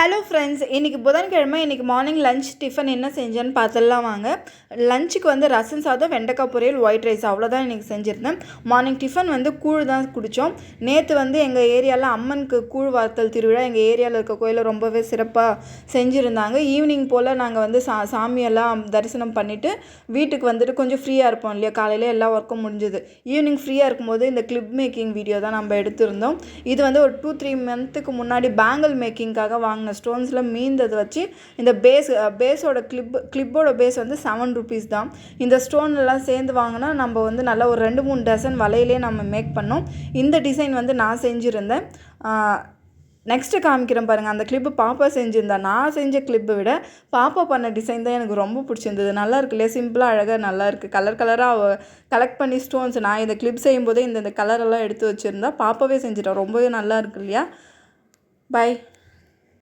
Hello friends, இன்றைக்கி புதன்கிழமை. இன்றைக்கி மார்னிங் லஞ்ச் டிஃபன் என்ன செஞ்சேன்னு பார்த்துடலாம் வாங்க. லஞ்சுக்கு வந்து ரசம் சாதம், வெண்டைக்காய் பொரியல், ஒயிட் ரைஸ் அவ்வளோதான் இன்றைக்கி செஞ்சுருந்தேன். மார்னிங் டிஃபன் வந்து கூழ் தான் குடித்தோம். நேற்று வந்து எங்கள் ஏரியாவில் அம்மனுக்கு கூழ் வார்த்தல் திருவிழா எங்கள் ஏரியாவில் இருக்க கோயிலில் ரொம்பவே சிறப்பாக செஞ்சுருந்தாங்க. ஈவினிங் போல் நாங்கள் வந்து சாமியெல்லாம் தரிசனம் பண்ணிவிட்டு வீட்டுக்கு வந்துட்டு கொஞ்சம் ஃப்ரீயாக இருப்போம் இல்லையா, காலையில் எல்லா ஒர்க்கும் முடிஞ்சுது. ஈவினிங் ஃப்ரீயாக இருக்கும்போது இந்த கிளிப் மேக்கிங் வீடியோ தான் நம்ம எடுத்திருந்தோம். இது வந்து ஒரு 2-3 மந்த்துக்கு முன்னாடி பேங்கிள் மேக்கிங்காக வாங்கின ஸ்டோன்ஸில் மீந்தது வச்சு இந்த பேஸோட கிளிப்போட பேஸ் வந்து 7 rupees தான். இந்த ஸ்டோன்லாம் சேர்ந்து வாங்கினா நம்ம வந்து நல்லா ஒரு 2-3 டசன் வலையிலே நம்ம மேக் பண்ணோம். இந்த டிசைன் வந்து நான் செஞ்சுருந்தேன். நெக்ஸ்ட்டு காமிக்கிறேன் பாருங்கள். அந்த கிளிப்பு பாப்பா செஞ்சுருந்தா. நான் செஞ்ச கிளிப்பை விட பாப்பா பண்ண டிசைன் தான் எனக்கு ரொம்ப பிடிச்சிருந்தது. நல்லா இருக்கு இல்லையா, சிம்பிளாக அழகாக நல்லா இருக்குது. கலர் கலராக கலெக்ட் பண்ணி ஸ்டோன்ஸ் நான் இந்த கிளிப் செய்யும்போதே இந்த கலரெல்லாம் எடுத்து வச்சுருந்தா பாப்பாவே செஞ்சுட்டா. ரொம்பவே நல்லா இருக்கு இல்லையா. பை.